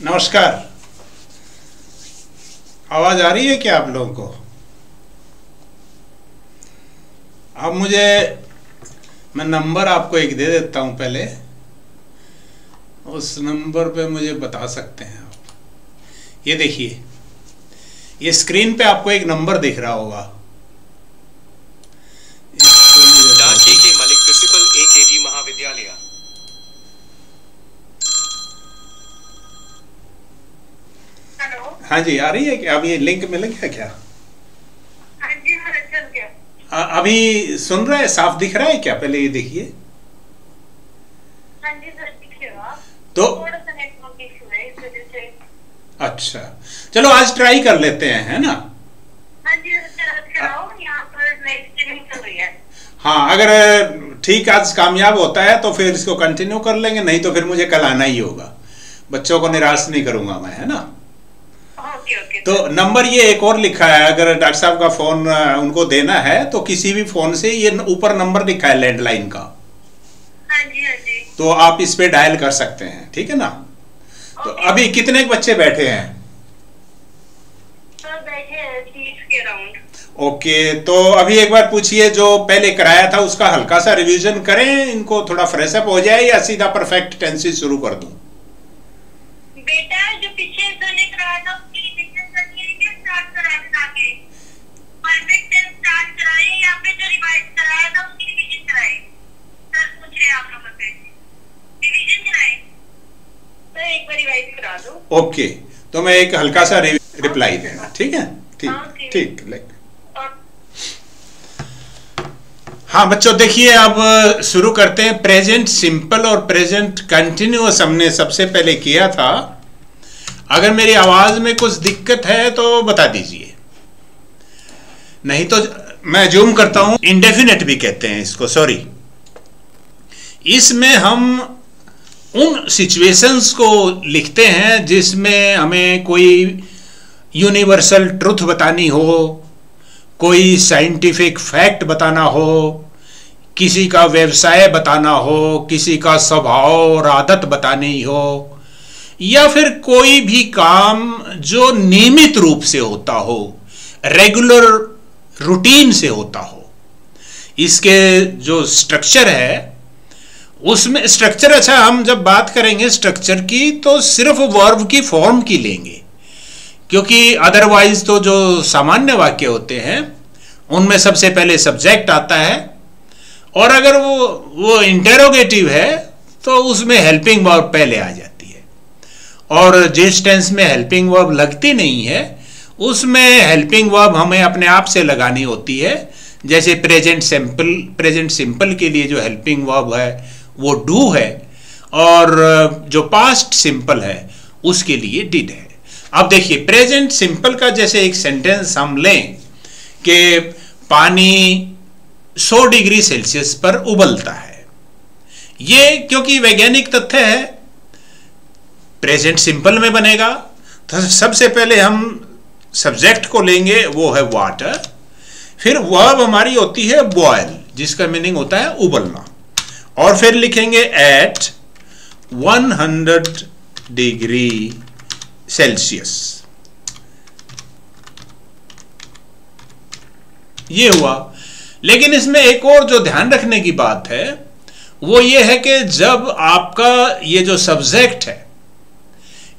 नमस्कार। आवाज आ रही है क्या आप लोगों को? अब मैं नंबर आपको एक दे देता हूं पहले, उस नंबर पे मुझे बता सकते हैं आप। ये देखिए, ये स्क्रीन पे आपको एक नंबर दिख रहा होगा। मलिक प्रिंसिपल AKG महाविद्यालय। हाँ जी, आ रही है क्या? अब ये लिंक मिल गया क्या? हाँ जी, चल गया। अभी सुन रहे हैं? साफ दिख रहा है क्या? पहले ये देखिए। हाँ जी सर, दिखेगा। तो थोड़ा सा नेटवर्क इशू है, इस वजह से। अच्छा, चलो आज ट्राई कर लेते हैं, है ना? हाँ जी सर, चलाओ। यहाँ पर नेट स्ट्रीमिंग चल रही है। हाँ, अगर ठीक आज कामयाब होता है तो फिर इसको कंटिन्यू कर लेंगे, नहीं तो फिर मुझे कल आना ही होगा। बच्चों को निराश नहीं करूंगा मैं, है ना? ओके। तो नंबर ये एक और लिखा है, अगर डॉक्टर साहब का फोन उनको देना है तो किसी भी फोन से ये ऊपर नंबर लिखा है लैंडलाइन का। हाँ जी। तो आप इस पे डायल कर सकते हैं, ठीक है ना? तो अभी कितने बच्चे बैठे हैं? सर बैठे हैं 30 के राउंड। ओके, तो अभी एक बार पूछिए, जो पहले कराया था उसका हल्का सा रिवीजन करें, इनको थोड़ा फ्रेश अप हो जाए, या सीधा परफेक्ट टेंसेस शुरू कर दूं? बेटा जो पीछे ने कराया था उसकी रिवीजन करनी है कि स्टार्ट कराना आगे? परफेक्ट टेंस स्टार्ट कराए या फिर जो रिवाइज कराया था उसकी रिवीजन कराए? सर पूछ रहे हैं आप लोगों से, रिवीजन कराए? सर एक बार रिवाइज करा दो। ओके, तो मैं एक हल्का सा रिप्लाई देना, ठीक है? ठीक। हाँ बच्चों, देखिए अब शुरू करते हैं। प्रेजेंट सिंपल और प्रेजेंट कंटिन्यूअस हमने सबसे पहले किया था। अगर मेरी आवाज में कुछ दिक्कत है तो बता दीजिए, नहीं तो मैं जूम करता हूं। इंडेफिनेट भी कहते हैं इसको, सॉरी। इसमें हम उन सिचुएशंस को लिखते हैं जिसमें हमें कोई यूनिवर्सल ट्रुथ बतानी हो, कोई साइंटिफिक फैक्ट बताना हो, किसी का व्यवसाय बताना हो, किसी का स्वभाव और आदत बतानी हो, या फिर कोई भी काम जो नियमित रूप से होता हो, रेगुलर रूटीन से होता हो। इसके जो स्ट्रक्चर है उसमें स्ट्रक्चर, अच्छा हम जब बात करेंगे स्ट्रक्चर की तो सिर्फ वर्ब की फॉर्म की लेंगे, क्योंकि अदरवाइज तो जो सामान्य वाक्य होते हैं उनमें सबसे पहले सब्जेक्ट आता है, और अगर वो इंटेरोगेटिव है तो उसमें हेल्पिंग वर्ब पहले आ जाती है, और जिस टेंस में हेल्पिंग वर्ब लगती नहीं है उसमें हेल्पिंग वर्ब हमें अपने आप से लगानी होती है। जैसे प्रेजेंट सिंपल के लिए जो हेल्पिंग वर्ब है वो डू है, और जो पास्ट सिंपल है उसके लिए डिड है। अब देखिए, प्रेजेंट सिंपल का जैसे एक सेंटेंस हम लें कि पानी 100 डिग्री सेल्सियस पर उबलता है। ये क्योंकि वैज्ञानिक तथ्य है, प्रेजेंट सिंपल में बनेगा। तो सबसे पहले हम सब्जेक्ट को लेंगे, वो है वाटर। फिर वर्ब हमारी होती है बॉयल, जिसका मीनिंग होता है उबलना, और फिर लिखेंगे एट 100 डिग्री सेल्सियस। ये हुआ। लेकिन इसमें एक और जो ध्यान रखने की बात है वो ये है कि जब आपका ये जो सब्जेक्ट है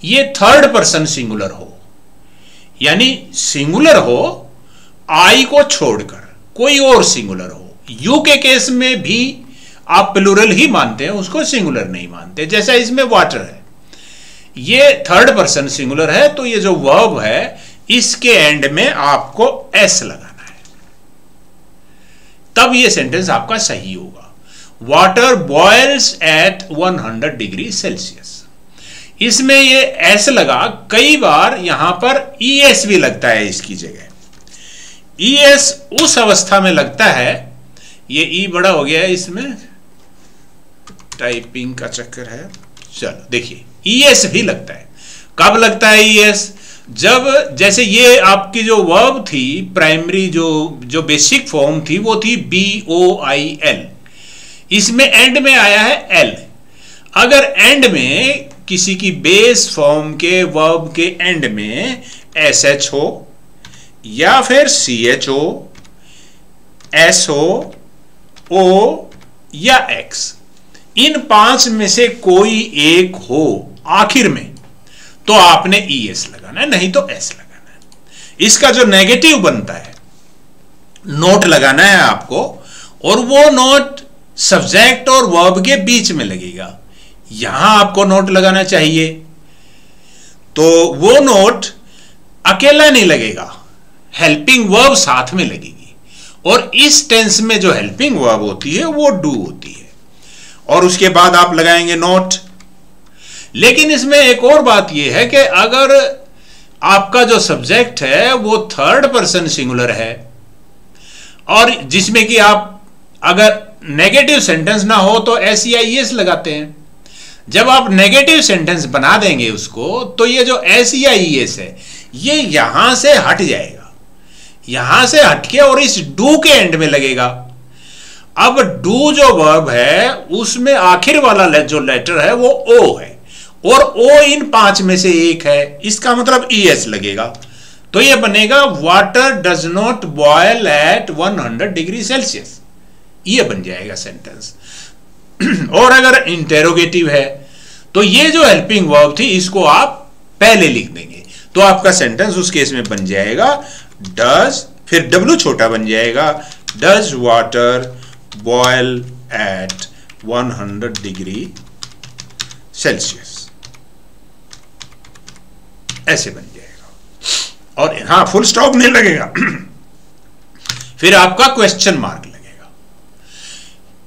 ये थर्ड पर्सन सिंगुलर हो, यानी सिंगुलर हो आई को छोड़कर, कोई और सिंगुलर हो। यू के केस में भी आप प्लूरल ही मानते हैं, उसको सिंगुलर नहीं मानते। जैसा इसमें वाटर है, ये थर्ड पर्सन सिंगुलर है, तो ये जो वर्ब है इसके एंड में आपको एस लगाना है, तब ये सेंटेंस आपका सही होगा। Water boils at 100 degree Celsius. इसमें ये एस लगा, कई बार यहां पर ईएस भी लगता है इसकी जगह। ईएस उस अवस्था में लगता है, ये ई बड़ा हो गया है, इसमें टाइपिंग का चक्कर है। चलो देखिए, ईएस भी लगता है। कब लगता है ईएस? जब जैसे ये आपकी जो वर्ब थी प्राइमरी, जो बेसिक फॉर्म थी वो थी BOIL, इसमें एंड में आया है एल। अगर एंड में किसी की बेस फॉर्म के वर्ब के एंड में SH हो या फिर CH हो, S हो, O या X, इन 5 में से कोई एक हो आखिर में, तो आपने ES लगाना है, नहीं तो S लगाना है। इसका जो नेगेटिव बनता है नोट लगाना है आपको, और वो नोट सब्जेक्ट और वर्ब के बीच में लगेगा। यहां आपको नोट लगाना चाहिए, तो वो नोट अकेला नहीं लगेगा, हेल्पिंग वर्ब साथ में लगेगी। और इस टेंस में जो हेल्पिंग वर्ब होती है वो डू होती है, और उसके बाद आप लगाएंगे नोट। लेकिन इसमें एक और बात यह है कि अगर आपका जो सब्जेक्ट है वो थर्ड पर्सन सिंगुलर है, और जिसमें कि आप अगर नेगेटिव सेंटेंस ना हो तो SEIS लगाते हैं। जब आप नेगेटिव सेंटेंस बना देंगे उसको, तो ये जो SEIS है ये यहां से हट जाएगा, यहां से हटके और इस डू के एंड में लगेगा। अब डू जो वर्ब है उसमें आखिर वाला जो लेटर है वो O है, और O इन 5 में से एक है, इसका मतलब ES लगेगा। तो ये बनेगा water does not boil at 100 degree Celsius, ये बन जाएगा सेंटेंस। और अगर इंटेरोगेटिव है तो ये जो हेल्पिंग वर्ब थी इसको आप पहले लिख देंगे, तो आपका सेंटेंस उस केस में बन जाएगा डज, फिर W छोटा बन जाएगा, does water boil at 100 degree Celsius, ऐसे बन जाएगा। और हां, फुल स्टॉप नहीं लगेगा, फिर आपका क्वेश्चन मार्क लगेगा।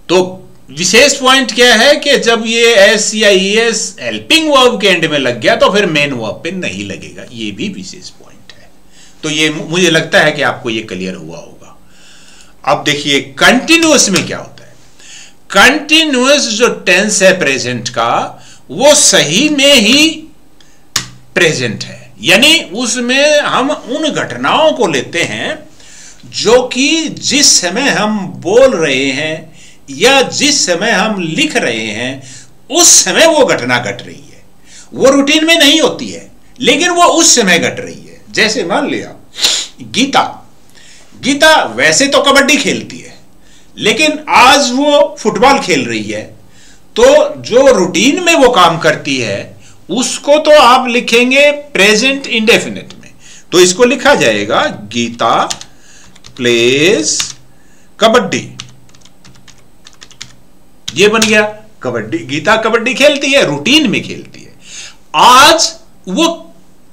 तो विशेष पॉइंट क्या है कि जब ये SEIS हेल्पिंग वर्ब के एंड में लग गया तो फिर मेन वर्ब पे नहीं लगेगा, ये भी विशेष पॉइंट है। तो ये मुझे लगता है कि आपको ये क्लियर हुआ होगा। अब देखिए कंटिन्यूअस में क्या होता है। कंटिन्यूअस जो टेंस है प्रेजेंट का, वो सही में ही प्रेजेंट है, यानी उसमें हम उन घटनाओं को लेते हैं जो कि जिस समय हम बोल रहे हैं या जिस समय हम लिख रहे हैं उस समय वो घटना घट रही है। वो रूटीन में नहीं होती है, लेकिन वो उस समय घट रही है। जैसे मान लिया गीता वैसे तो कबड्डी खेलती है, लेकिन आज वो फुटबॉल खेल रही है, तो जो रूटीन में वो काम करती है उसको तो आप लिखेंगे प्रेजेंट इंडेफिनिट में। तो इसको लिखा जाएगा गीता प्लेज कबड्डी, ये बन गया कबड्डी। गीता कबड्डी खेलती है, रूटीन में खेलती है। आज वो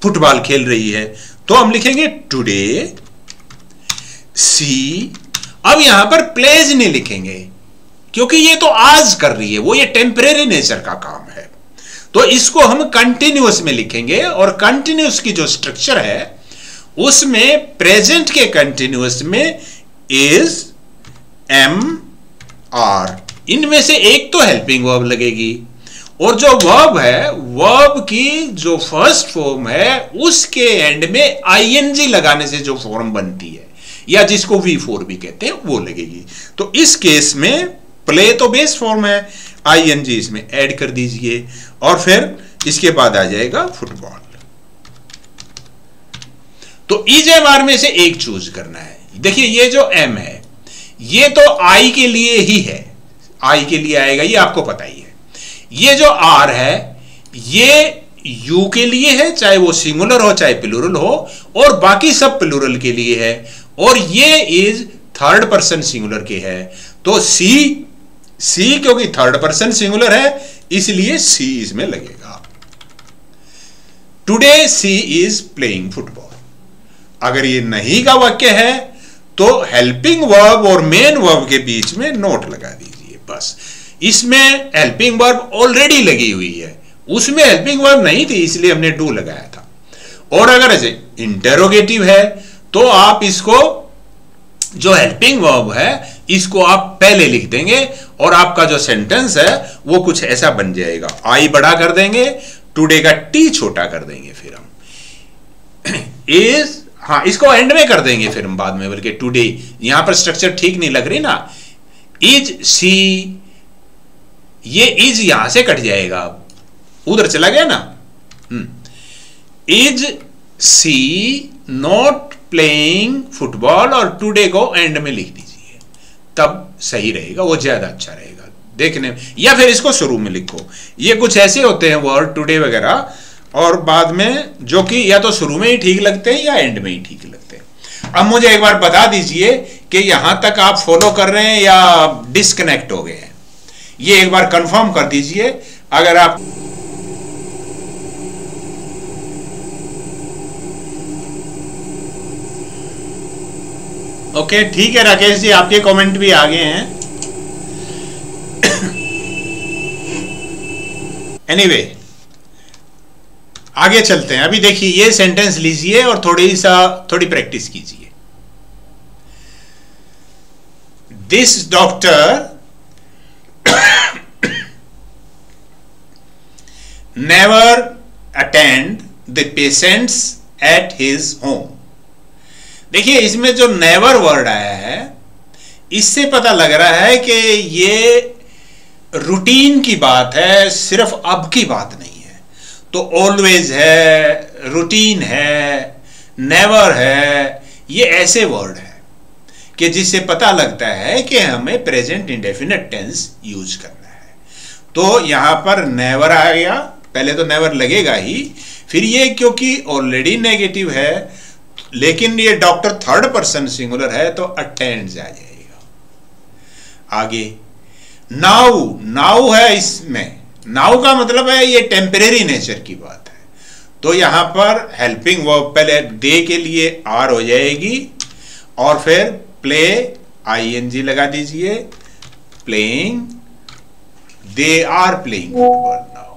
फुटबॉल खेल रही है, तो हम लिखेंगे टुडे सी। अब यहां पर प्लेज नहीं लिखेंगे क्योंकि ये तो आज कर रही है, वो ये टेम्परेरी नेचर का काम है। तो इसको हम कंटिन्यूअस में लिखेंगे, और कंटिन्यूअस की जो स्ट्रक्चर है उसमें प्रेजेंट के कंटिन्यूअस में इज, एम, आर, इनमें से एक तो हेल्पिंग वर्ब लगेगी, और जो वर्ब है वर्ब की जो फर्स्ट फॉर्म है उसके एंड में ING लगाने से जो फॉर्म बनती है, या जिसको V4 भी कहते हैं, वो लगेगी। तो इस केस में प्ले तो बेस फॉर्म है, ING इसमें ऐड कर दीजिए, और फिर इसके बाद आ जाएगा फुटबॉल। तो EJMR में से एक चूज करना है। देखिए ये जो M है ये तो I के लिए ही है, I के लिए आएगा, ये आपको पता ही है। ये जो R है ये U के लिए है, चाहे वो सिंगुलर हो चाहे प्लूरल हो, और बाकी सब प्लूरल के लिए है, और ये इज थर्ड पर्सन सिंगुलर के है। तो C क्योंकि थर्ड पर्सन सिंगुलर है इसलिए C इसमें लगेगा। Today she is playing football. अगर ये नहीं का वाक्य है तो हेल्पिंग वर्ब और मेन वर्ब के बीच में नोट लगा दीजिए बस। इसमें हेल्पिंग वर्ब ऑलरेडी लगी हुई है, उसमें हेल्पिंग वर्ब नहीं थी इसलिए हमने डू लगाया था। और अगर ऐसे इंटेरोगेटिव है तो आप इसको जो हेल्पिंग वर्ब है इसको आप पहले लिख देंगे और आपका जो सेंटेंस है वो कुछ ऐसा बन जाएगा। आई बड़ा कर देंगे, टुडे का टी छोटा कर देंगे, फिर हम इज, हाँ इसको एंड में कर देंगे फिर हम बाद में, बल्कि टुडे यहां पर स्ट्रक्चर ठीक नहीं लग रही ना। इज सी, ये इज यहां से कट जाएगा, उधर चला गया ना। Is she not playing football, और टुडे को एंड में लिख दीजिए, तब सही रहेगा, वो ज्यादा अच्छा रहेगा देखने में। या फिर इसको शुरू में लिखो। ये कुछ ऐसे होते हैं वर्ड टुडे वगैरह, और बाद में जो कि या तो शुरू में ही ठीक लगते हैं या एंड में ही ठीक लगते हैं। अब मुझे एक बार बता दीजिए कि यहां तक आप फॉलो कर रहे हैं या डिस्कनेक्ट हो गए हैं, ये एक बार कंफर्म कर दीजिए। अगर आप ओके, ठीक है राकेश जी, आपके कमेंट भी आ गए हैं। एनीवे, आगे चलते हैं। अभी देखिए ये सेंटेंस लीजिए और थोड़ी प्रैक्टिस कीजिए। This doctor never attend the patients at his home. देखिए इसमें जो नेवर वर्ड आया है, इससे पता लग रहा है कि ये रूटीन की बात है, सिर्फ अब की बात नहीं है। तो ऑलवेज है, रूटीन है, नेवर है, ये ऐसे वर्ड है कि जिससे पता लगता है कि हमें प्रेजेंट इंडेफिनिट टेंस यूज करना है। तो यहां पर नेवर आ गया, पहले तो नेवर लगेगा ही, फिर ये क्योंकि ऑलरेडी नेगेटिव है, लेकिन ये डॉक्टर थर्ड पर्सन सिंगुलर है तो अटेंड्स आ जाएगा। आगे नाउ, नाउ है, इसमें नाउ का मतलब है ये टेम्परेरी नेचर की बात है, तो यहां पर हेल्पिंग वर्ब पहले दे के लिए आर हो जाएगी, और फिर प्ले आईएनजी लगा दीजिए, playing, they are playing football now.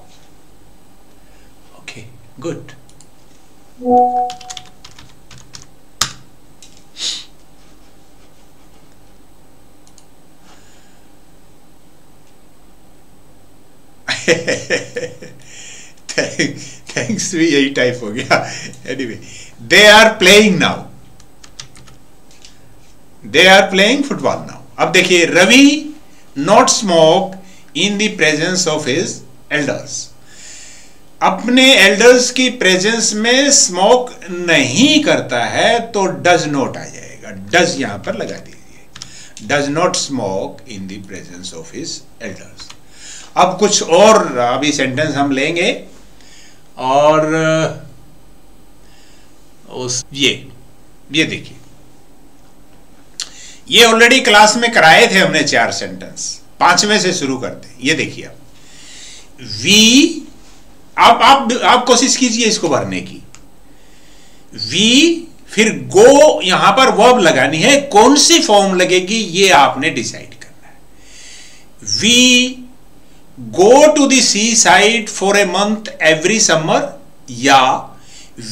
Okay, good. Thanks भी यही टाइप हो गया। Anyway, they are playing now, they are playing football now. अब देखिए, Ravi not smoke in the presence of his elders. अपने एल्डर्स की प्रेजेंस में स्मोक नहीं करता है तो डज नॉट आ जाएगा, डज यहां पर लगा दीजिए, does not smoke in the presence of his elders. अब कुछ और अभी सेंटेंस हम लेंगे, और उस ये देखिए, ये ऑलरेडी क्लास में कराए थे हमने 4 सेंटेंस, 5वें से शुरू करते हैं। ये देखिए, अब वी, आप कोशिश कीजिए इसको भरने की। वी, फिर गो, यहां पर वर्ब लगानी है, कौन सी फॉर्म लगेगी ये आपने डिसाइड करना है। We go to the seaside for a month every summer, या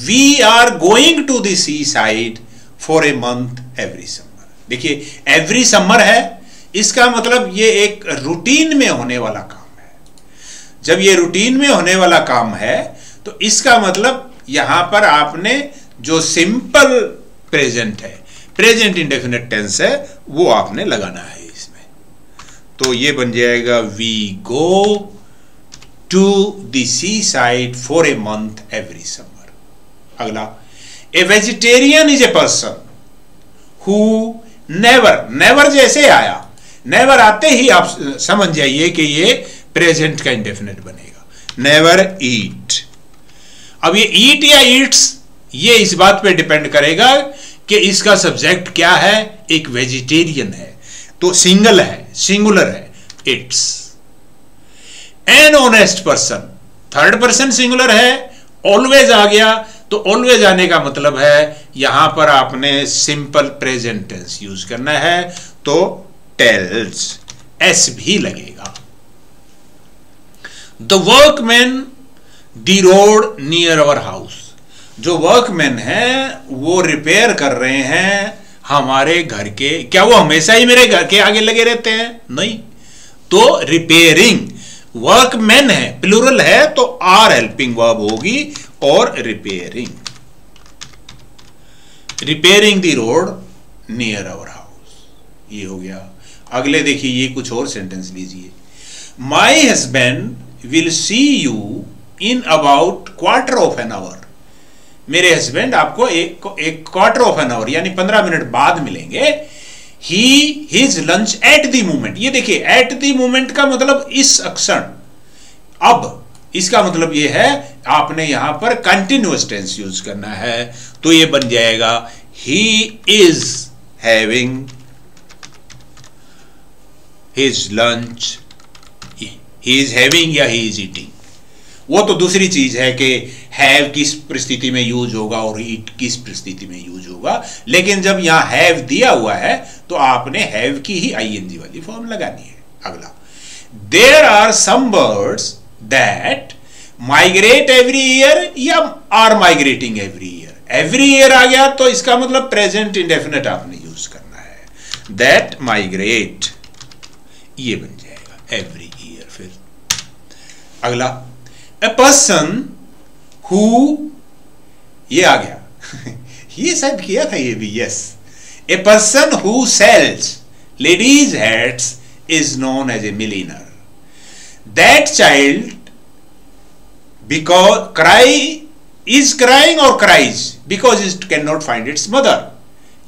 we are going to the seaside for a month every summer। देखिए every summer है, इसका मतलब ये एक रूटीन में होने वाला काम है। जब ये रूटीन में होने वाला काम है तो इसका मतलब यहां पर आपने जो सिंपल प्रेजेंट है, प्रेजेंट इंडेफिनिट टेंस है, वो आपने लगाना है इसमें। तो ये बन जाएगा we go to the seaside for a month every summer. अगला, a vegetarian is a person who never, never जैसे आया, नेवर आते ही आप समझ जाइए कि ये प्रेजेंट का इंडेफिनिट बनेगा, नेवर ईट। अब ये ईट या ईट्स, ये इस बात पे डिपेंड करेगा कि इसका सब्जेक्ट क्या है। एक वेजिटेरियन है तो सिंगल है, सिंगुलर है, it's. An honest person, third person singular है, ऑलवेज आ गया, तो ऑलवेज आने का मतलब है यहां पर आपने सिंपल प्रेजेंट टेंस यूज करना है, तो टेल्स, एस भी लगेगा। The workman the road near our house, जो वर्कमैन है वो रिपेयर कर रहे हैं हमारे घर के। क्या वो हमेशा ही मेरे घर के आगे लगे रहते हैं? नहीं, तो रिपेयरिंग, वर्कमैन है, प्लूरल है, तो आर हेल्पिंग वर्ब होगी, और repairing, repairing the road near our house, ये हो गया। अगले देखिए, ये कुछ और सेंटेंस लीजिए। My husband will see you in about quarter of an hour. मेरे हस्बैंड आपको एक क्वार्टर ऑफ एन आवर यानी 15 मिनट बाद मिलेंगे। His lunch at the moment. ये देखिए एट द मोमेंट का मतलब इस क्षण, अब इसका मतलब ये है आपने यहां पर कंटिन्यूअस टेंस यूज करना है, तो ये बन जाएगा he is having his lunch, he is having या ही इज ईटिंग। वो तो दूसरी चीज है कि हैव किस परिस्थिति में यूज होगा और ईट किस परिस्थिति में यूज होगा, लेकिन जब यहां हैव दिया हुआ है तो आपने हैव की ही आईएनजी वाली फॉर्म लगानी है। अगला, there are some birds that migrate every year या are migrating every year. Every year आ गया तो इसका मतलब प्रेजेंट इंडेफिनिट आपने यूज करना है। दैट माइग्रेट ये बन जाएगा एवरी ईयर। फिर अगला, ए पर्सन हु, ये आ गया ये शायद किया था ये भी, yes. A person who sells ladies hats is known as a milliner. That child because cry is crying or cries because it cannot find its mother।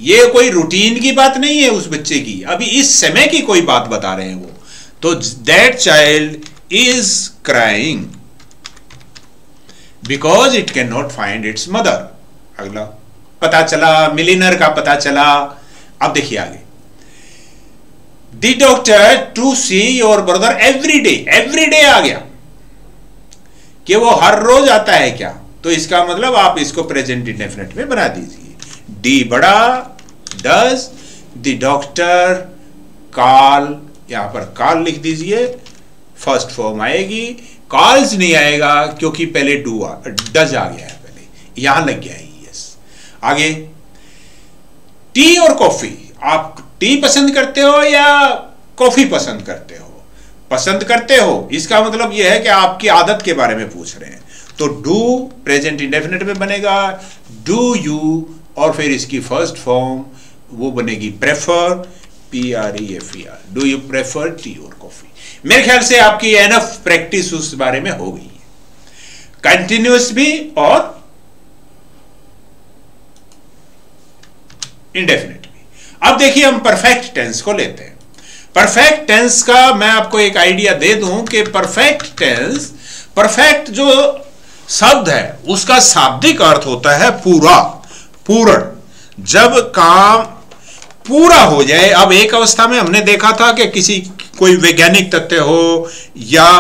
ये कोई रूटीन की बात नहीं है उस बच्चे की, अभी इस समय की कोई बात बता रहे हैं वो। तो that child is crying because it cannot find its mother। अगला, पता चला मिलिनर का पता चला। अब देखिए आगे, the doctor to see your brother every day। every day आ गया कि वो हर रोज आता है क्या, तो इसका मतलब आप इसको प्रेजेंट इंडेफिनिट में बना दीजिए। डी बड़ा, डज द डॉक्टर कॉल, यहां पर कॉल लिख दीजिए, फर्स्ट फॉर्म आएगी। कॉल्स नहीं आएगा क्योंकि पहले डज आ गया है, पहले यहां लग गया है यस। आगे, टी और कॉफी, आप टी पसंद करते हो या कॉफी पसंद करते हो? पसंद करते हो, इसका मतलब यह है कि आपकी आदत के बारे में पूछ रहे हैं। तो डू प्रेजेंट इंडेफिनिट में बनेगा, डू यू, और फिर इसकी फर्स्ट फॉर्म वो बनेगी prefer, PREFER। Do you prefer tea और कॉफी? मेरे ख्याल से आपकी एनफ प्रैक्टिस उस बारे में हो गई है, कंटिन्यूअस भी और इंडेफिनिट भी। अब देखिए हम परफेक्ट टेंस को लेते हैं। परफेक्ट टेंस का मैं आपको एक आइडिया दे दूं कि परफेक्ट टेंस, परफेक्ट जो शब्द है उसका शाब्दिक अर्थ होता है पूरा, पूर्ण। जब काम पूरा हो जाए, अब एक अवस्था में हमने देखा था कि किसी कोई वैज्ञानिक तथ्य हो या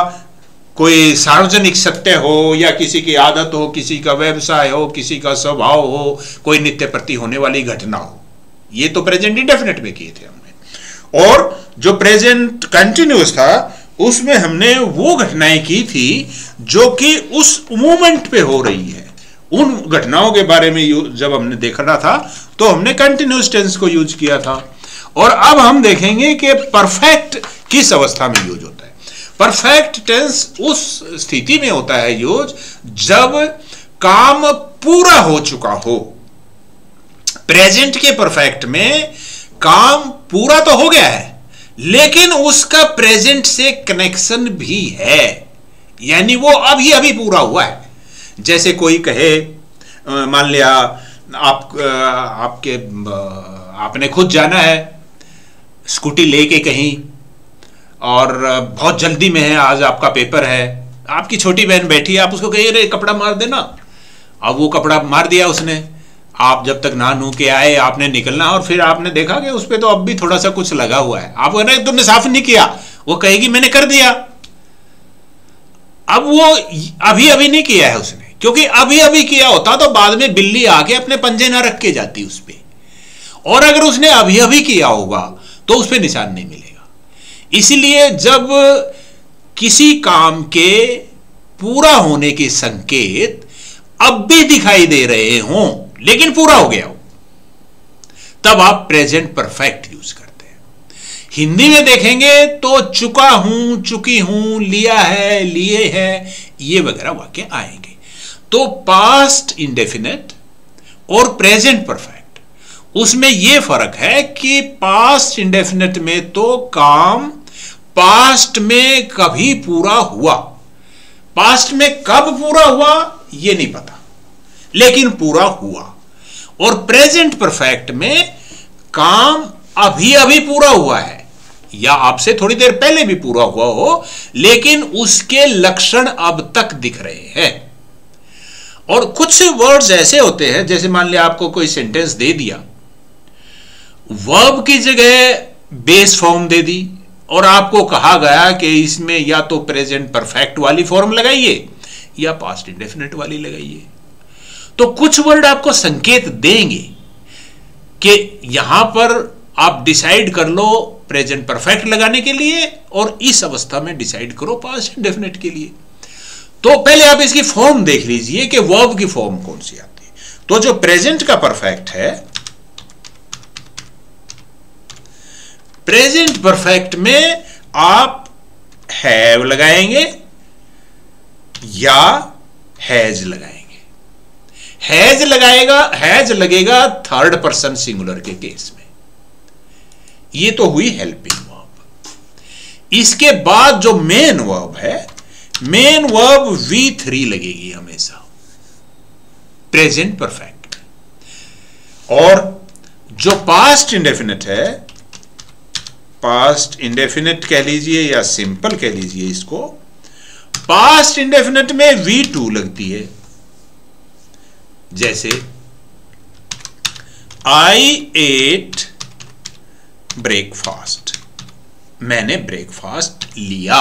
कोई सार्वजनिक सत्य हो या किसी की आदत हो, किसी का व्यवसाय हो, किसी का स्वभाव हो, कोई नित्य प्रति होने वाली घटना हो, ये तो प्रेजेंट इंडेफिनिट में किए थे हमने। और जो प्रेजेंट कंटिन्यूअस था उसमें हमने वो घटनाएं की थी जो कि उस मोमेंट पे हो रही है। उन घटनाओं के बारे में जब हमने देखना था तो हमने कंटिन्यूअस टेंस को यूज किया था। और अब हम देखेंगे कि परफेक्ट किस अवस्था में यूज होता है। परफेक्ट टेंस उस स्थिति में होता है यूज जब काम पूरा हो चुका हो। प्रेजेंट के परफेक्ट में काम पूरा तो हो गया है लेकिन उसका प्रेजेंट से कनेक्शन भी है, यानी वो अभी अभी पूरा हुआ है। जैसे कोई कहे, मान लिया आपने खुद जाना है स्कूटी लेके कहीं और बहुत जल्दी में है, आज आपका पेपर है, आपकी छोटी बहन बैठी है, आप उसको कहिए रे कपड़ा मार देना। अब वो कपड़ा मार दिया उसने, आप जब तक नहा नू के आए आपने निकलना और फिर आपने देखा कि उस पर तो अब भी थोड़ा सा कुछ लगा हुआ है। आप कहना तुमने साफ नहीं किया, वो कहेगी मैंने कर दिया। अब वो अभी अभी नहीं किया है उसने, क्योंकि अभी अभी किया होता तो बाद में बिल्ली आके अपने पंजे ना रख के जाती उस पर, और अगर उसने अभी अभी किया होगा तो उस पर निशान नहीं मिलेगा। इसलिए जब किसी काम के पूरा होने के संकेत अब भी दिखाई दे रहे हों लेकिन पूरा हो गया हो, तब आप प्रेजेंट परफेक्ट यूज करते हैं। हिंदी में देखेंगे तो चुका हूं, चुकी हूं, लिया है, लिए हैं, ये वगैरह वाक्य आएंगे। तो पास्ट इंडेफिनिट और प्रेजेंट परफेक्ट, उसमें यह फर्क है कि पास्ट इंडेफिनिट में तो काम पास्ट में कभी पूरा हुआ, पास्ट में कब पूरा हुआ ये नहीं पता, लेकिन पूरा हुआ। और प्रेजेंट परफेक्ट में काम अभी अभी पूरा हुआ है, या आपसे थोड़ी देर पहले भी पूरा हुआ हो, लेकिन उसके लक्षण अब तक दिख रहे हैं। और कुछ वर्ड्स ऐसे होते हैं, जैसे मान लिया आपको कोई सेंटेंस दे दिया, वर्ब की जगह बेस फॉर्म दे दी, और आपको कहा गया कि इसमें या तो प्रेजेंट परफेक्ट वाली फॉर्म लगाइए या पास्ट इंडेफिनिट वाली लगाइए। तो कुछ वर्ड आपको संकेत देंगे कि यहां पर आप डिसाइड कर लो प्रेजेंट परफेक्ट लगाने के लिए, और इस अवस्था में डिसाइड करो पास्ट इंडेफिनिट के लिए। तो पहले आप इसकी फॉर्म देख लीजिए कि वर्ब की फॉर्म कौन सी आती है। तो जो प्रेजेंट का परफेक्ट है, प्रेजेंट परफेक्ट में आप हैव लगाएंगे या हैज लगाएंगे। हैज लगेगा थर्ड पर्सन सिंगुलर के केस में। ये तो हुई हेल्पिंग वर्ब। इसके बाद जो मेन वर्ब है, मेन वर्ब V3 लगेगी हमेशा प्रेजेंट परफेक्ट। और जो पास्ट इंडेफिनिट है, पास्ट इंडेफिनिट कह लीजिए या सिंपल कह लीजिए इसको, पास्ट इंडेफिनिट में V2 लगती है। जैसे I ate ब्रेकफास्ट, मैंने ब्रेकफास्ट लिया।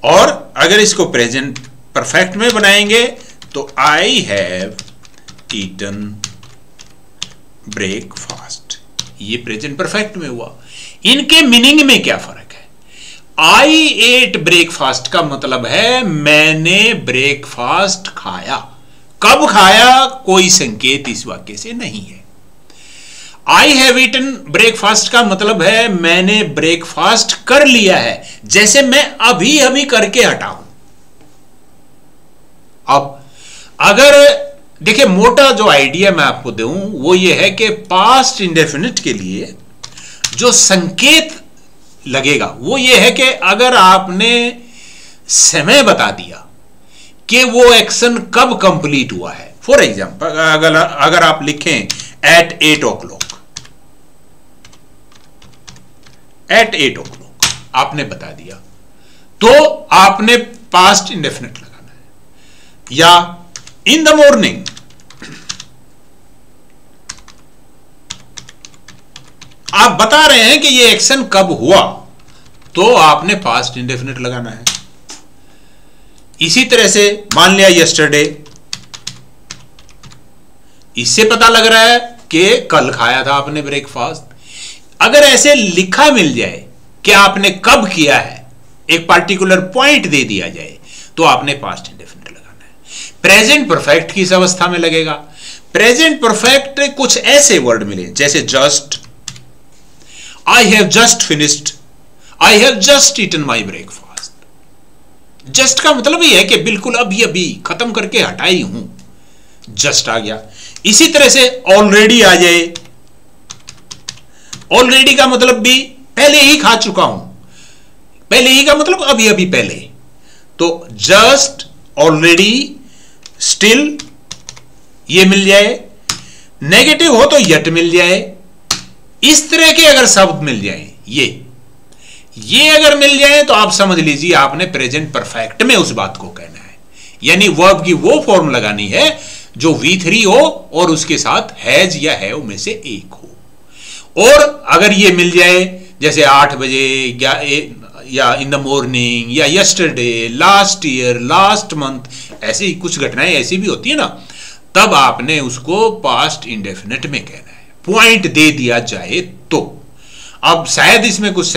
और अगर इसको प्रेजेंट परफेक्ट में बनाएंगे तो आई हैव ईटन ब्रेकफास्ट, ये प्रेजेंट परफेक्ट में हुआ। इनके मीनिंग में क्या फर्क है? आई एट ब्रेकफास्ट का मतलब है मैंने ब्रेकफास्ट खाया। कब खाया कोई संकेत इस वाक्य से नहीं है। आई हैव ईटन ब्रेकफास्ट का मतलब है मैंने ब्रेकफास्ट कर लिया है, जैसे मैं अभी अभी करके हटा हूं। अब अगर देखिए, मोटा जो आइडिया मैं आपको दूं वो ये है कि पास्ट इंडेफिनिट के लिए जो संकेत लगेगा वो ये है कि अगर आपने समय बता दिया कि वो एक्शन कब कंप्लीट हुआ है। फॉर एग्जांपल, अगर आप लिखें एट 8 o'clock, एट 8 o'clock आपने बता दिया, तो आपने पास्ट इंडेफिनिट लगाना है। या इन द मॉर्निंग, आप बता रहे हैं कि ये एक्शन कब हुआ, तो आपने पास्ट इंडेफिनिट लगाना है। इसी तरह से मान लिया यस्टरडे, इससे पता लग रहा है कि कल खाया था आपने ब्रेकफास्ट। अगर ऐसे लिखा मिल जाए कि आपने कब किया है, एक पार्टिकुलर पॉइंट दे दिया जाए, तो आपने पास्ट इंडेफिनिट लगाना है। प्रेजेंट परफेक्ट किस अवस्था में लगेगा? प्रेजेंट परफेक्ट कुछ ऐसे वर्ड मिले जैसे just, I have just finished, I have just eaten my breakfast. Just का मतलब ही है कि बिल्कुल अभी अभी खत्म करके हटाई हूं, जस्ट आ गया। इसी तरह से ऑलरेडी आ जाए, ऑलरेडी का मतलब भी पहले ही खा चुका हूं, पहले ही का मतलब अभी अभी पहले। तो जस्ट, ऑलरेडी, स्टिल ये मिल जाए। नेगेटिव हो तो यट मिल जाए। इस तरह के अगर शब्द मिल जाए, ये अगर मिल जाए तो आप समझ लीजिए आपने प्रेजेंट परफेक्ट में उस बात को कहना है। यानी वर्ब की वो फॉर्म लगानी है जो V3 हो और उसके साथ हैज या हैव में से एक हो। और अगर ये मिल जाए जैसे 8 बजे या इन द मॉर्निंग या yesterday, last year, last month, ऐसी कुछ घटनाएं ऐसी भी होती है ना, तब आपने उसको पास्ट इंडेफिनिट में कहना है, पॉइंट दे दिया जाए तो। अब शायद इसमें कुछ